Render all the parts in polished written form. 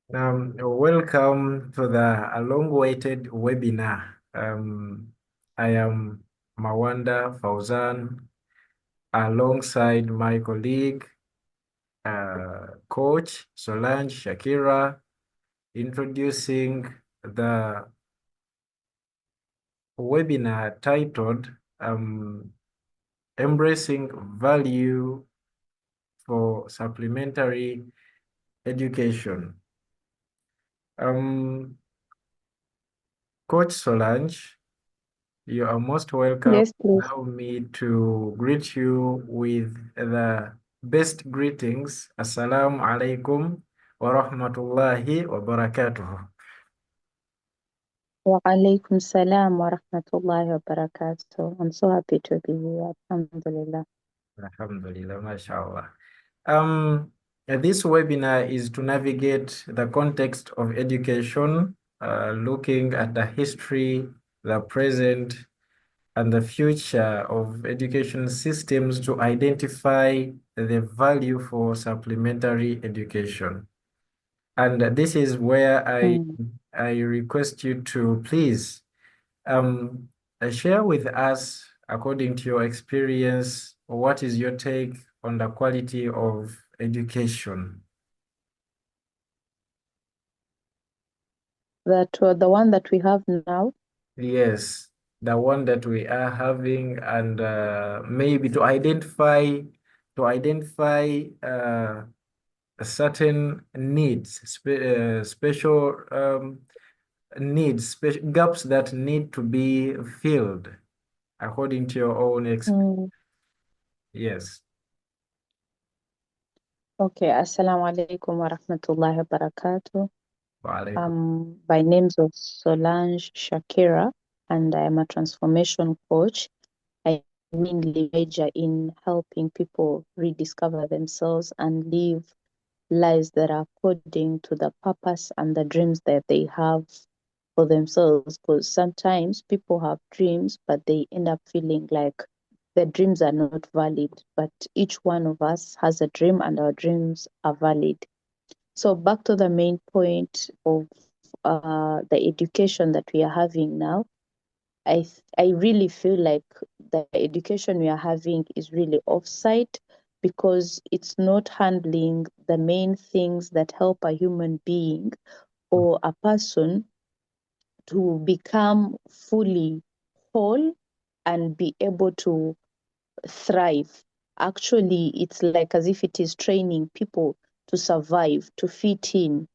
Welcome to the long-awaited webinar. I am Mawanda Fauzan alongside my colleague, Coach Solange Shakira, introducing the webinar titled Embracing Value for Supplementary Education. Coach Solange, you are most welcome. Yes, please. Allow me to greet you with the best greetings. Assalamu alaikum wa rahmatullahi wa barakatuh. Wa alaikum salam wa rahmatullahi wa barakatuh. I'm so happy to be here. Alhamdulillah. Alhamdulillah, mashallah. Um, this webinar is to navigate the context of education, looking at the history, the present, and the future of education systems to identify the value for supplementary education. And this is where Mm. I request you to please share with us, according to your experience, what is your take on the quality of education? That the one that we have now. Yes, the one that we are having, and maybe to identify certain needs, special needs, gaps that need to be filled according to your own experience. Mm. Yes. Okay. Assalamu alaikum wa rahmatullahi wa barakatuh. Waalaikum. By names of Solange Shakira, and I am a transformation coach. I mainly major in helping people rediscover themselves and live lives that are according to the purpose and the dreams that they have for themselves. Because sometimes people have dreams, but they end up feeling like their dreams are not valid. But each one of us has a dream, and our dreams are valid. So, back to the main point of the education that we are having now. I really feel like the education we are having is really offside because it's not handling the main things that help a human being or a person to become fully whole and be able to thrive. Actually, it's like as if it is training people to survive, to fit in.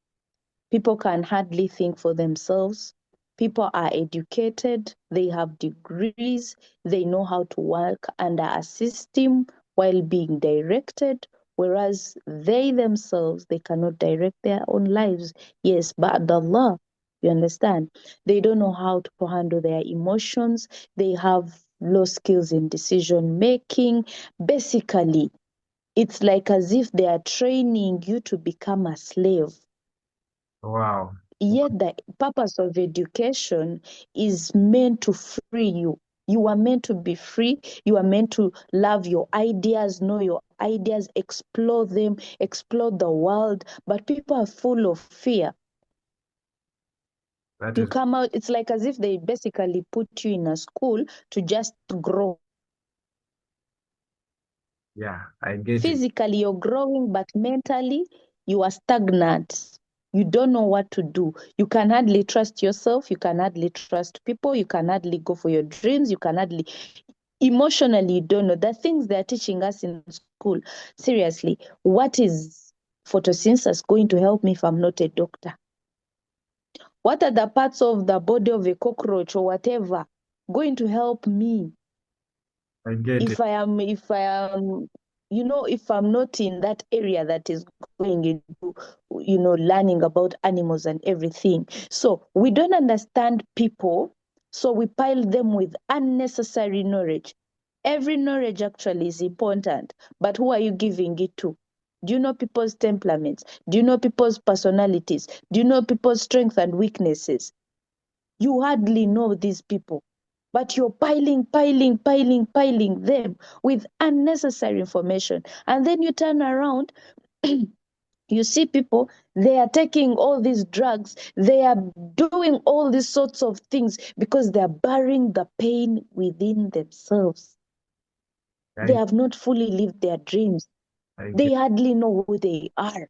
People can hardly think for themselves. People are educated, they have degrees, they know how to work under a system while being directed, whereas they themselves, they cannot direct their own lives. Yes, but Allah, you understand? They don't know how to handle their emotions. They have low skills in decision making. Basically, it's like as if they are training you to become a slave. Wow. Yet the purpose of education is meant to free you. You are meant to be free. You are meant to love your ideas, know your ideas, explore them, explore the world. But people are full of fear. That You is, come out, it's like as if they basically put you in a school to just grow. yeah, I get it. Physically, you're growing, but mentally, you are stagnant. You don't know what to do. You can hardly trust yourself. You can hardly trust people. You can hardly go for your dreams. You can hardly, emotionally, you don't know. The things they're teaching us in school, seriously, what is photosynthesis going to help me if I'm not a doctor? What are the parts of the body of a cockroach or whatever going to help me I get it. if I am, if I'm not in that area that is going into, learning about animals and everything. So we don't understand people, so we pile them with unnecessary knowledge. Every knowledge actually is important, but who are you giving it to? Do you know people's temperaments? Do you know people's personalities? Do you know people's strengths and weaknesses? You hardly know these people, but you're piling them with unnecessary information. And then you turn around You see people, they are taking all these drugs, they are doing all these sorts of things because they are burying the pain within themselves. They I have not fully lived their dreams. I They get hardly know who they are.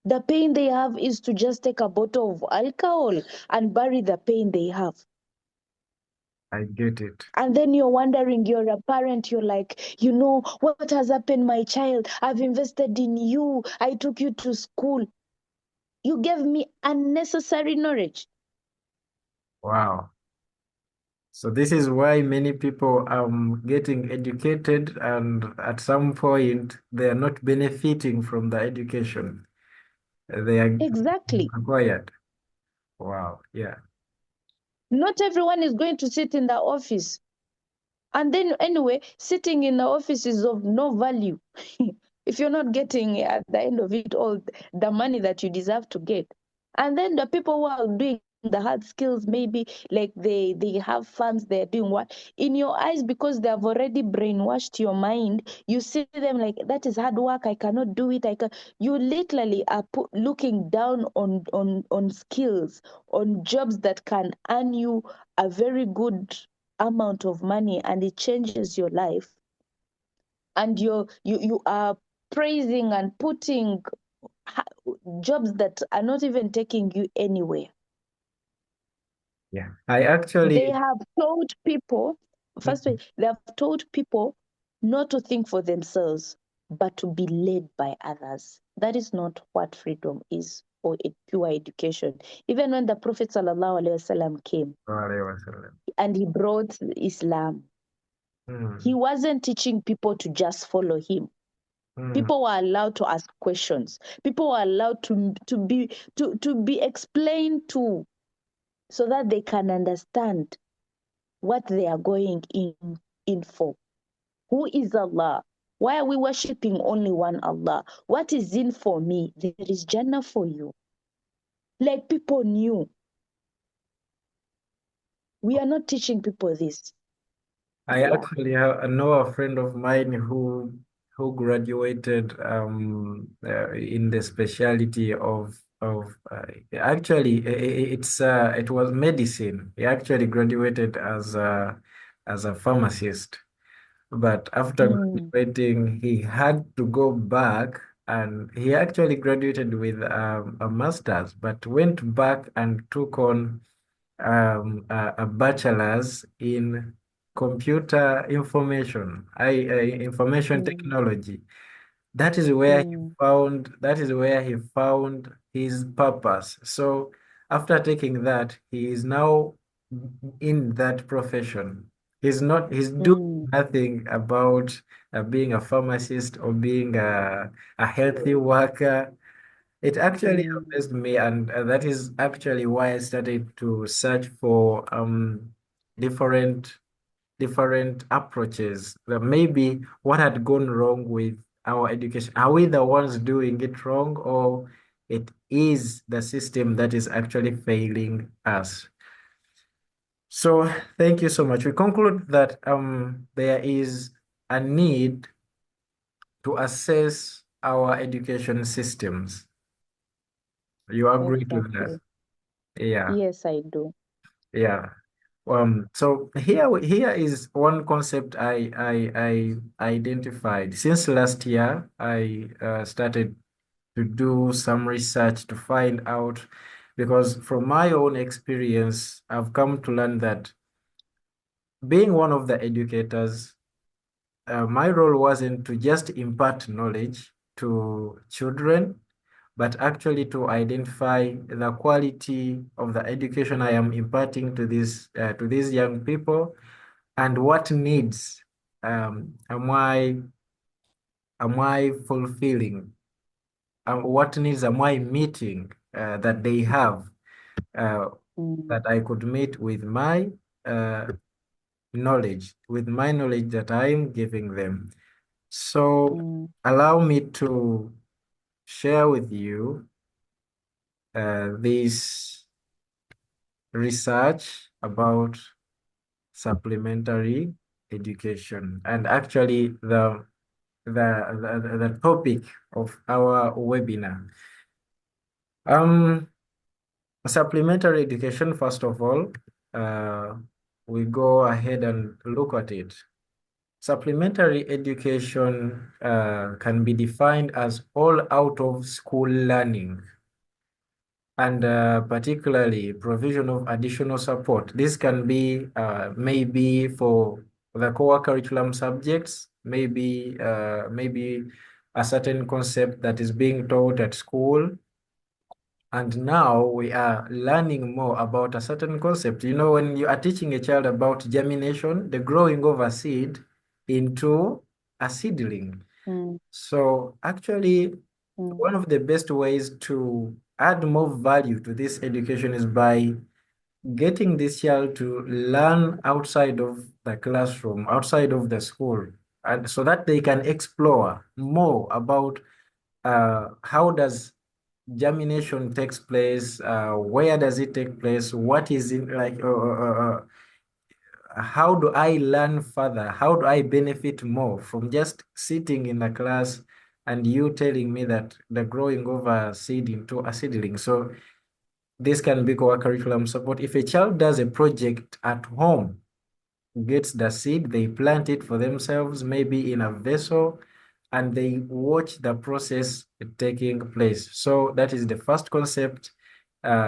The pain they have is to just take a bottle of alcohol and bury the pain they have. I get it. And then you're wondering, you're a parent, you're like, what has happened, my child? I've invested in you. I took you to school. You gave me unnecessary knowledge. Wow. So this is why many people are getting educated, and at some point they are not benefiting from the education they are Exactly. acquired. Wow. Yeah. Not everyone is going to sit in the office. And then, anyway, sitting in the office is of no value if you're not getting at the end of it all the money that you deserve to get. And then the people who are doing the hard skills, maybe like they have funds, they're doing what in your eyes because they have already brainwashed your mind. You see them like that is hard work. I cannot do it. I can. You literally are looking down on skills, on jobs that can earn you a very good amount of money and it changes your life, and you are praising and putting ha- jobs that are not even taking you anywhere. Yeah. I They actually, have told people, firstly, they have told people not to think for themselves but to be led by others. That is not what freedom is or a pure education. Even when the Prophet sallallahu alaihi wasallam came and he brought Islam, he mm, wasn't teaching people to just follow him. mm, People were allowed to ask questions. People were allowed to be explained to, so that they can understand what they are going in for. Who is Allah? Why are we worshiping only one Allah? What is in for me? There is Jannah for you. Like people knew. We are not teaching people this. I Yeah. actually know a friend of mine who graduated in the specialty of actually it was medicine. He actually graduated as a pharmacist, but after Mm, graduating, he had to go back, and he actually graduated with a master's, but went back and took on a bachelor's in computer information, information mm, technology. That is where he found his purpose. So after taking that, he is now in that profession. He's doing mm, nothing about being a pharmacist or being a healthy worker. It actually mm, amazed me, and that is actually why I started to search for different different approaches. That maybe what had gone wrong with our education? Are we the ones doing it wrong, or it is the system that is actually failing us? So thank you so much. We conclude that there is a need to assess our education systems. You agree to that? exactly. Yeah. Yes, I do. Yeah. So here is one concept I identified. Since last year, I started to do some research to find out, because from my own experience, I've come to learn that being one of the educators, my role wasn't to just impart knowledge to children, but actually to identify the quality of the education I am imparting to these young people, and what needs am I fulfilling? What needs am I meeting that they have uh, Mm, that I could meet with my uh, knowledge that I'm giving them. So mm, allow me to share with you this research about supplementary education. And actually, the topic of our webinar. Um, Supplementary education, first of all, uh, we go ahead and look at it. Supplementary education can be defined as all out of school learning and particularly provision of additional support. This can be maybe for the core curriculum subjects, maybe a certain concept that is being taught at school. And now we are learning more about a certain concept. You know, when you are teaching a child about germination, the growing of a seed into a seedling. mm, So actually, mm, one of the best ways to add more value to this education is by getting this child to learn outside of the classroom, outside of the school, and so that they can explore more about how does germination takes place, where does it take place, what is it like, how do I learn further? How do I benefit more from just sitting in a class and you telling me that the growing of a seed into a seedling? So this can be core curriculum support. If a child does a project at home, gets the seed, they plant it for themselves, maybe in a vessel, and they watch the process taking place. So that is the first concept.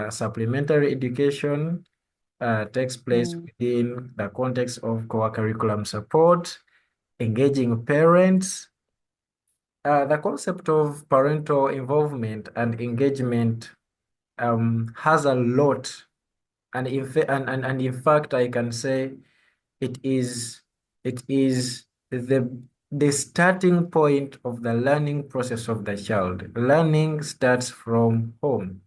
Supplementary education takes place mm, within the context of core curriculum support, engaging parents. The concept of parental involvement and engagement has a lot, and in fact, I can say it is it is the starting point of the learning process of the child. Learning starts from home.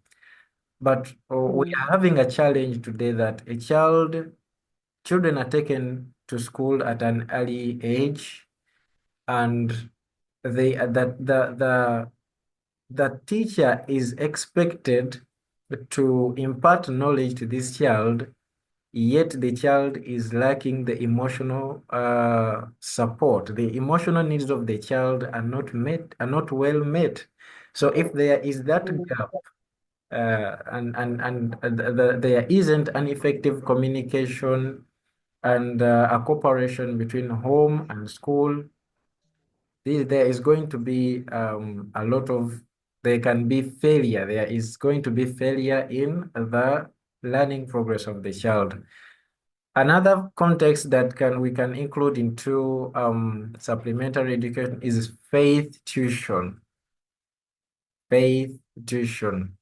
But we mm, are having a challenge today that children are taken to school at an early age, and they that the teacher is expected to impart knowledge to this child, yet the child is lacking the emotional support. The emotional needs of the child are not met, are not well met. So if there is that mm, gap, there isn't an effective communication and a cooperation between home and school, there is going to be a lot of, there can be failure. There is going to be failure in the learning progress of the child. Another context that we can include into supplementary education is faith tuition. Faith tuition.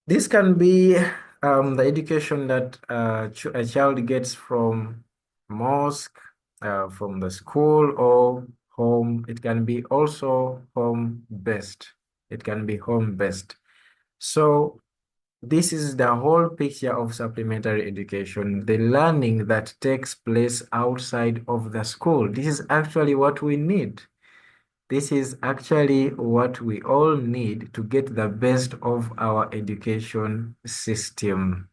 This can be the education that a child gets from mosque, from the school or home. It can be also home-based. It can be home-based. So this is the whole picture of supplementary education, the learning that takes place outside of the school. This is actually what we need. This is actually what we all need to get the best of our education system.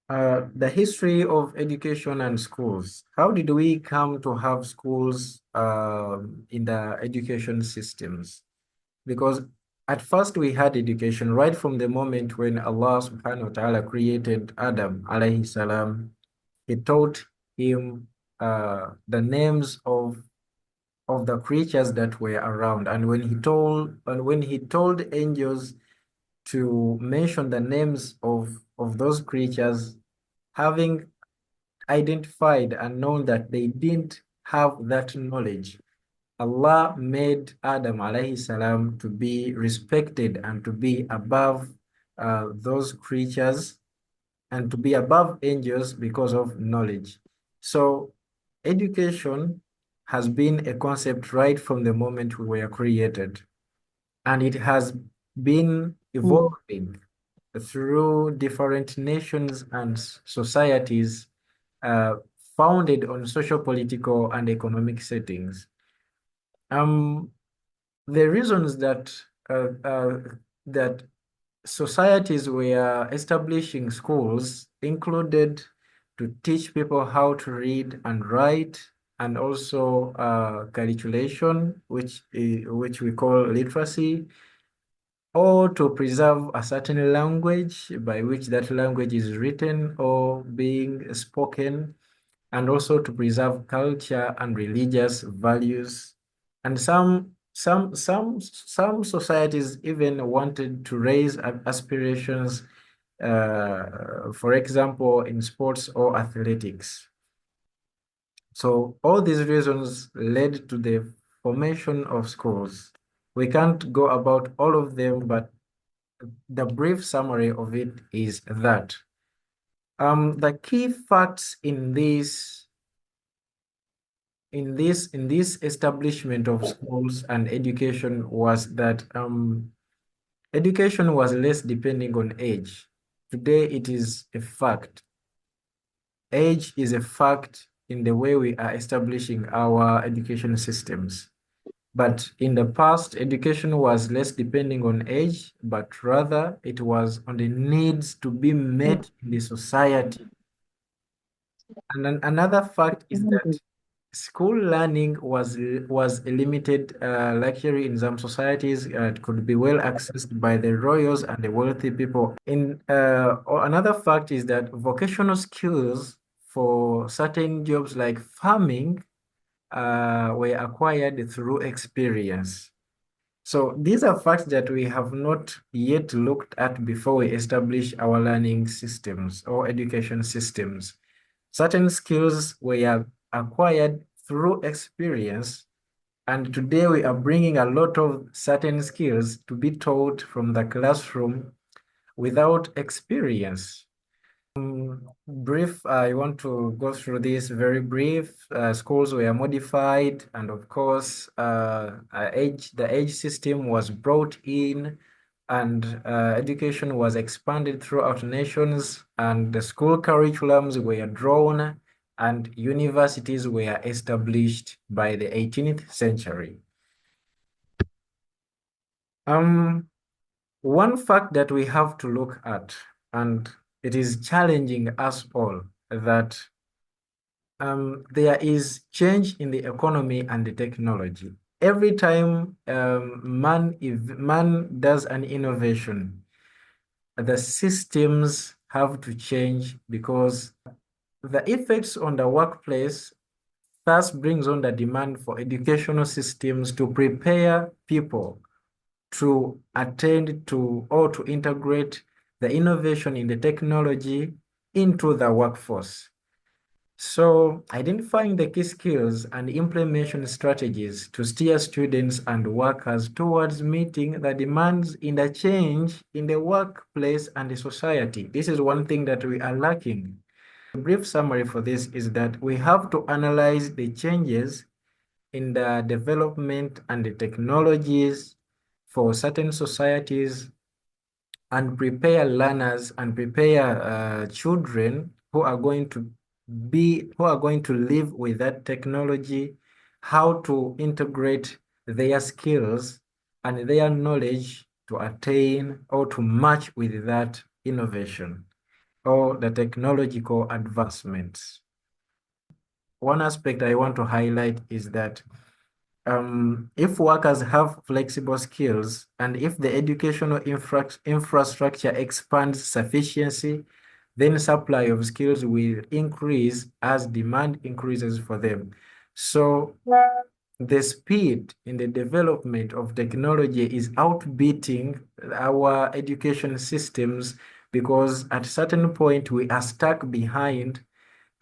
The history of education and schools. How did we come to have schools in the education systems? Because at first we had education right from the moment when Allah subhanahu wa ta'ala created Adam alayhi salam. He taught him the names of the creatures that were around. And when he told angels to mention the names of those creatures, having identified and known that they didn't have that knowledge, Allah made Adam alayhi salam to be respected and to be above those creatures and to be above angels because of knowledge. So education has been a concept right from the moment we were created, and it has been mm, evolving through different nations and societies uh, founded on social, political, and economic settings. Um, the reasons that societies were establishing schools included to teach people how to read and write, and also calculation, which we call literacy, or to preserve a certain language by which that language is written or being spoken, and also to preserve culture and religious values. And some societies even wanted to raise aspirations, for example, in sports or athletics. So all these reasons led to the formation of schools. We can't go about all of them, but the brief summary of it is that the key facts in this establishment of schools and education was that education was less depending on age. Today it is a fact. Age is a fact in the way we are establishing our education systems. But in the past, education was less depending on age, but rather it was on the needs to be met in the society. And then another fact is that school learning was a limited luxury in some societies. It could be well accessed by the royals and the wealthy people. Another fact is that vocational skills for certain jobs like farming were acquired through experience. So these are facts that we have not yet looked at before we establish our learning systems or education systems. Certain skills were acquired through experience, and today we are bringing a lot of certain skills to be taught from the classroom without experience. Brief, I want to go through this very brief. Schools were modified, and of course, the age system was brought in, and education was expanded throughout nations, and the school curriculums were drawn, and universities were established by the 18th century. One fact that we have to look at, and it is challenging us all, that there is change in the economy and the technology. Every time man does an innovation, the systems have to change because the effects on the workplace thus brings on the demand for educational systems to prepare people to attend to or to integrate the innovation in the technology into the workforce. So identifying the key skills and implementation strategies to steer students and workers towards meeting the demands in the change in the workplace and the society. This is one thing that we are lacking. A brief summary for this is that we have to analyze the changes in the development and the technologies for certain societies and prepare learners and prepare children who are going to live with that technology, how to integrate their skills and their knowledge to attain or to match with that innovation or the technological advancements. One aspect I want to highlight is that if workers have flexible skills and if the educational infrastructure expands sufficiency, then supply of skills will increase as demand increases for them. So the speed in the development of technology is outbeating our education systems because at a certain point we are stuck behind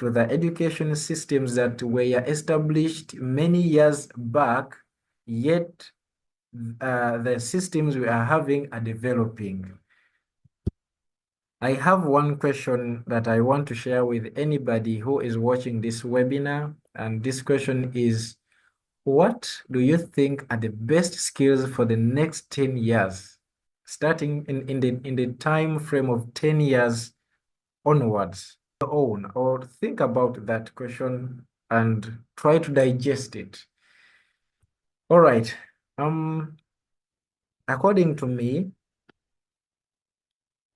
to the education systems that were established many years back, yet the systems we are having are developing. I have one question that I want to share with anybody who is watching this webinar, and this question is, what do you think are the best skills for the next 10 years, starting in the time frame of 10 years onwards? Own or think about that question and try to digest it. All right. According to me,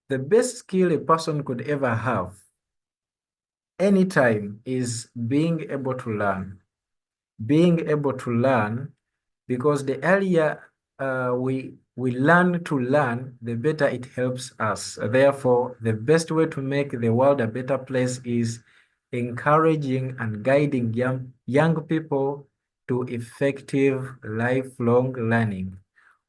the best skill a person could ever have anytime is being able to learn. Being able to learn, because the earlier we learn to learn, the better it helps us. Therefore, the best way to make the world a better place is encouraging and guiding young people to effective lifelong learning.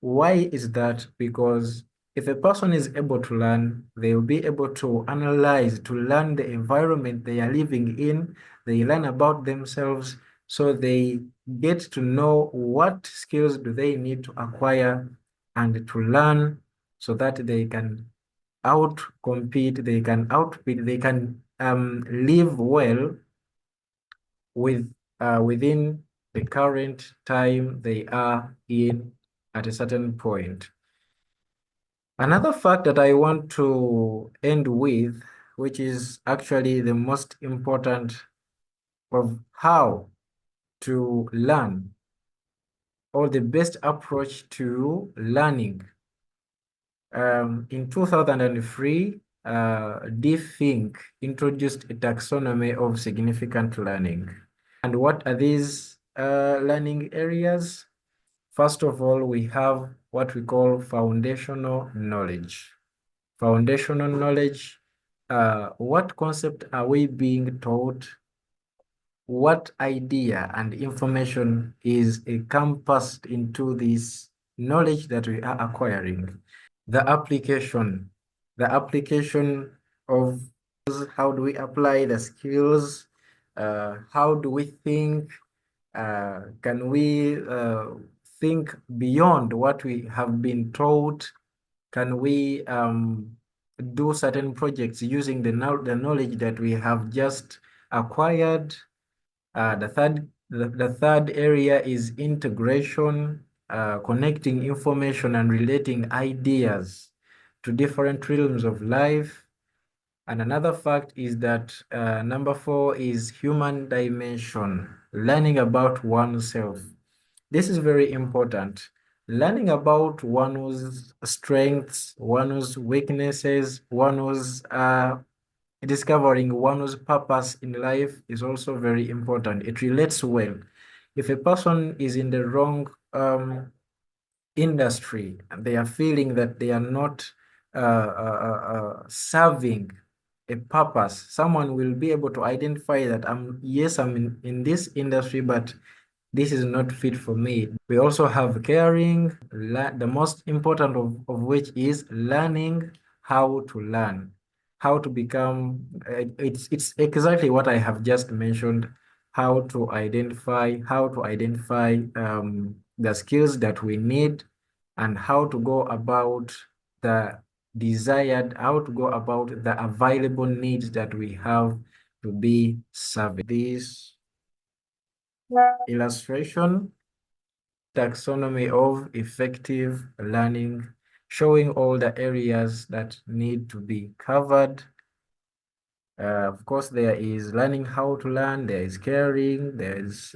Why is that? Because if a person is able to learn, they will be able to analyze, to learn the environment they are living in. They learn about themselves, so they get to know what skills do they need to acquire and to learn, so that they can outcompete, they can outbid, they can live well within the current time they are in at a certain point. Another fact that I want to end with, which is actually the most important of how to learn, or the best approach to learning. In 2003, Deep Think introduced a taxonomy of significant learning. And what are these learning areas? First of all, we have what we call foundational knowledge. Foundational knowledge, what concept are we being taught? What idea and information is encompassed into this knowledge that we are acquiring? The application, the application of how do we apply the skills? How do we think? Can we think beyond what we have been taught? Can we do certain projects using the knowledge that we have just acquired? The third area is integration, connecting information and relating ideas to different realms of life. And another fact is that number 4 is human dimension, learning about oneself. This is very important. Learning about one's strengths, one's weaknesses, one's discovering one's purpose in life is also very important. It relates well. If a person is in the wrong industry, they are feeling that they are not serving a purpose, someone will be able to identify that yes, I'm in this industry, but this is not fit for me. We also have caring, the most important of which is learning how to learn, how to become, it's exactly what I have just mentioned, how to identify the skills that we need, and how to go about the how to go about the available needs that we have to be serving. This illustration, taxonomy of effective learning, showing all the areas that need to be covered. Of course, there is learning how to learn, there is caring, there is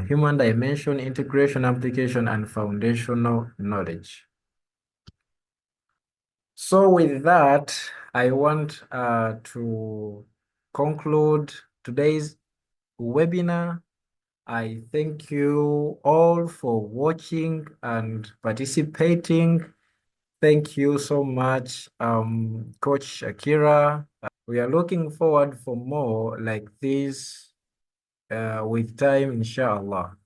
human dimension, integration, application, and foundational knowledge. So with that, I want to conclude today's webinar. I thank you all for watching and participating. Thank you so much, Coach Shakira. We are looking forward for more like this with time, inshallah.